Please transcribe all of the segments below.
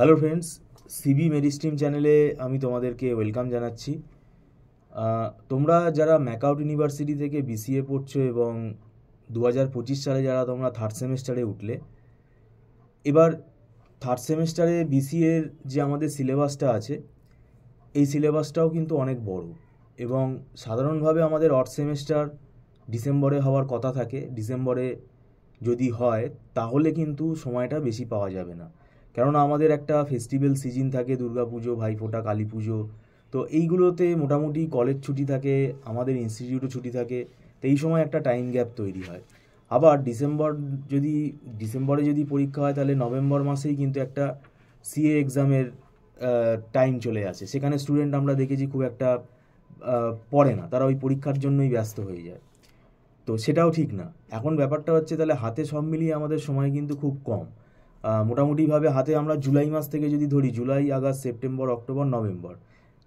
Hello friends, CB মেডিস্ট্রিম চ্যানেলে আমি তোমাদেরকে ওয়েলকাম জানাচ্ছি। তোমরা যারা ম্যাকআউট ইউনিভার্সিটি থেকে বিসিএ পড়ছো এবং 2025 সালে যারা তোমরা থার্ড সেমেস্টারে উঠলে, এবার থার্ড সেমেস্টারে বিসিএর যে আমাদের সিলেবাসটা আছে, এই সিলেবাসটাও কিন্তু অনেক বড় এবং সাধারণভাবে আমাদের অড সেমেস্টার ডিসেম্বরে হওয়ার কথা থাকে। ডিসেম্বরে যদি হয় তাহলে কিন্তু সময়টা বেশি পাওয়া যাবে না, কেননা আমাদের একটা ফেস্টিভ্যাল সিজন থাকে, দুর্গাপুজো, ভাইফোঁটা, কালী পুজো। তো এইগুলোতে মোটামুটি কলেজ ছুটি থাকে, আমাদের ইনস্টিটিউটও ছুটি থাকে। তো এই সময় একটা টাইম গ্যাপ তৈরি হয়। আবার ডিসেম্বরে যদি পরীক্ষা হয় তাহলে নভেম্বর মাসেই কিন্তু একটা সিএ এক্সামের টাইম চলে আসে। সেখানে স্টুডেন্ট আমরা দেখেছি খুব একটা পড়ে না, তারা ওই পরীক্ষার জন্যই ব্যস্ত হয়ে যায়। তো সেটাও ঠিক না। এখন ব্যাপারটা হচ্ছে তাহলে হাতে সব মিলিয়ে আমাদের সময় কিন্তু খুব কম। মোটামুটিভাবে হাতে আমরা জুলাই মাস থেকে যদি ধরি, July, August, September, October, November,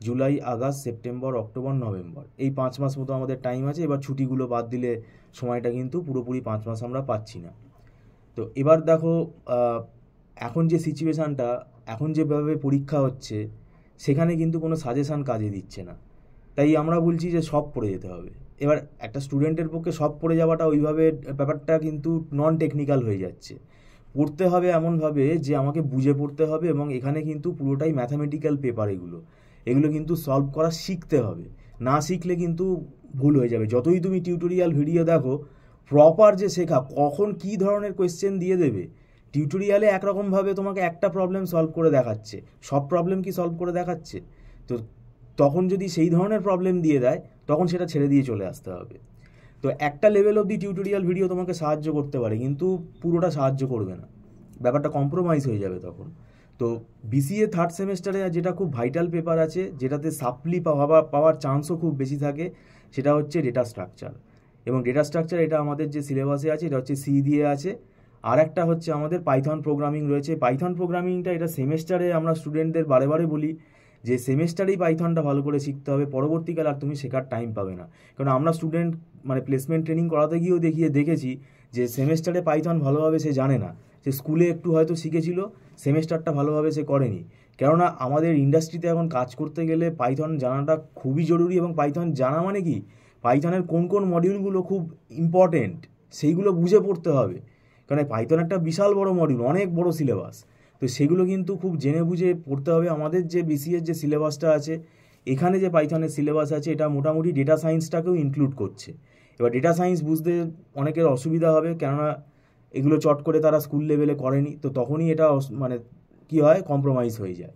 July, August, September, October, November, এই 5 মাস মতো আমাদের টাইম আছে। এবার ছুটিগুলো বাদ দিলে সময়টা কিন্তু পুরোপুরি 5 মাস আমরা পাচ্ছি না। তো এবার দেখো, এখন যে সিচুয়েশানটা, এখন যেভাবে পরীক্ষা হচ্ছে, সেখানে কিন্তু কোনো সাজেশান কাজে দিচ্ছে না। তাই আমরা বলছি যে সব পড়ে যেতে হবে। এবার একটা স্টুডেন্টের পক্ষে সব পড়ে যাওয়াটা ওইভাবে ব্যাপারটা কিন্তু নন টেকনিক্যাল হয়ে যাচ্ছে। পড়তে হবে এমনভাবে যে আমাকে বুঝে পড়তে হবে, এবং এখানে কিন্তু পুরোটাই ম্যাথামেটিক্যাল পেপার। এগুলো কিন্তু সলভ করা শিখতে হবে। না শিখলে কিন্তু ভুল হয়ে যাবে। যতই তুমি টিউটোরিয়াল ভিডিও দেখো, প্রপার যে শেখা, কখন কী ধরনের কোয়েশ্চেন দিয়ে দেবে, টিউটোরিয়ালে একরকমভাবে তোমাকে একটা প্রবলেম সলভ করে দেখাচ্ছে, সব প্রবলেম কি সলভ করে দেখাচ্ছে? তো তখন যদি সেই ধরনের প্রবলেম দিয়ে দেয়, তখন সেটা ছেড়ে দিয়ে চলে আসতে হবে। তো একটা লেভেল অবধি টিউটোরিয়াল ভিডিও তোমাকে সাহায্য করতে পারে, কিন্তু পুরোটা সাহায্য করবে না। ব্যাপারটা কম্প্রোমাইজ হয়ে যাবে তখন। তো বিসিএ থার্ড সেমেস্টারে যেটা খুব ভাইটাল পেপার আছে, যেটাতে সাপ্লি পাওয়ার চান্সও খুব বেশি থাকে, সেটা হচ্ছে ডেটা স্ট্রাকচার। এবং ডেটা স্ট্রাকচার এটা আমাদের যে সিলেবাসে আছে, এটা হচ্ছে সি দিয়ে আছে। আর একটা হচ্ছে আমাদের পাইথন প্রোগ্রামিং রয়েছে। পাইথন প্রোগ্রামিংটা এটা সেমেস্টারে আমরা স্টুডেন্টদের বারে বারে বলি যে সেমেস্টারেই পাইথনটা ভালো করে শিখতে হবে, পরবর্তীকালে আর তুমি শেখার টাইম পাবে না। কারণ আমরা স্টুডেন্ট প্লেসমেন্ট ট্রেনিং করাতে গিয়েও দেখেছি যে সেমেস্টারে পাইথন ভালোভাবে সে জানে না। সে স্কুলে একটু হয়তো শিখেছিল, সেমেস্টারটা ভালোভাবে সে করেনি। কেননা আমাদের ইন্ডাস্ট্রিতে এখন কাজ করতে গেলে পাইথন জানাটা খুবই জরুরি। এবং পাইথন জানা মানে কি, পাইথনের কোন কোন মডিউলগুলো খুব ইম্পর্টেন্ট সেইগুলো বুঝে পড়তে হবে। কারণ পাইথন একটা বিশাল বড় মডিউল, অনেক বড় সিলেবাস। তো সেগুলো কিন্তু খুব জেনে বুঝে পড়তে হবে। আমাদের যে বিসিএর যে সিলেবাসটা আছে, এখানে যে পাইথনের সিলেবাস আছে, এটা মোটামুটি ডেটা সায়েন্সটাকেও ইনক্লুড করছে। এবার ডেটা সায়েন্স বুঝতে অনেকের অসুবিধা হবে, কেননা এগুলো চট করে তারা স্কুল লেভেলে করেনি। তো তখনই এটা কি হয়, কম্প্রোমাইজ হয়ে যায়।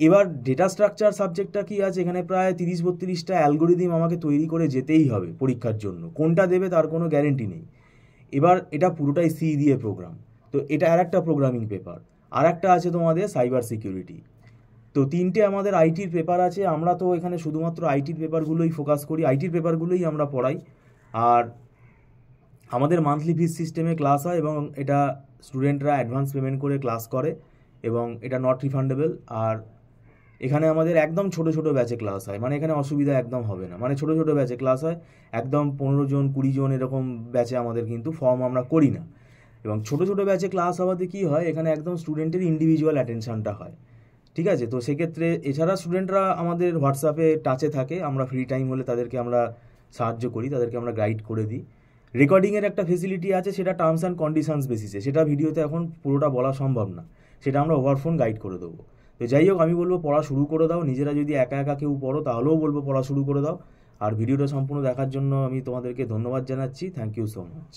এবার ডেটা স্ট্রাকচার সাবজেক্টটা কি আছে, এখানে প্রায় 30-32টা অ্যালগোরিদম আমাকে তৈরি করে যেতেই হবে পরীক্ষার জন্য। কোনটা দেবে তার কোনো গ্যারেন্টি নেই। এবার এটা পুরোটাই সি দিয়ে প্রোগ্রাম। তো এটা আর একটা প্রোগ্রামিং পেপার। আর একটা আছে তোমাদের সাইবার সিকিউরিটি। তো 3টে আমাদের আইটির পেপার আছে। আমরা তো এখানে শুধুমাত্র আইটির পেপারগুলোই ফোকাস করি, আইটির পেপারগুলোই আমরা পড়াই। আর আমাদের মান্থলি ফিস সিস্টেমে ক্লাস হয়, এবং এটা স্টুডেন্টরা অ্যাডভান্স পেমেন্ট করে ক্লাস করে, এবং এটা নট রিফান্ডেবল। আর এখানে আমাদের একদম ছোট ছোট ব্যাচে ক্লাস হয়, এখানে অসুবিধা একদম হবে না। ছোট ছোট ব্যাচে ক্লাস হয়, একদম 15 জন 20 জন এরকম ব্যাচে আমাদের কিন্তু ফর্ম আমরা করি না। এবং ছোট ছোট ব্যাচে ক্লাস হওয়াতে কী হয়, এখানে একদম স্টুডেন্টের ইন্ডিভিজুয়াল অ্যাটেনশনটা হয়। ঠিক আছে? তো সেক্ষেত্রে এছাড়া স্টুডেন্টরা আমাদের হোয়াটসঅ্যাপে টাচে থাকে, আমরা ফ্রি টাইম হলে তাদেরকে আমরা সাহায্য করি, তাদেরকে আমরা গাইড করে দিই। রেকর্ডিংয়ের একটা ফেসিলিটি আছে, সেটা টার্মস অ্যান্ড কন্ডিশনস বেসিসে, সেটা ভিডিওতে এখন পুরোটা বলা সম্ভব না, সেটা আমরা ওভারফোন গাইড করে দেবো। তো যাই হোক, আমি বলবো পড়া শুরু করে দাও। নিজেরা যদি একা একা কেউ পড়ো তাহলেও বলবো পড়া শুরু করে দাও। আর ভিডিওটা সম্পূর্ণ দেখার জন্য আমি তোমাদেরকে ধন্যবাদ জানাচ্ছি। Thank you so much.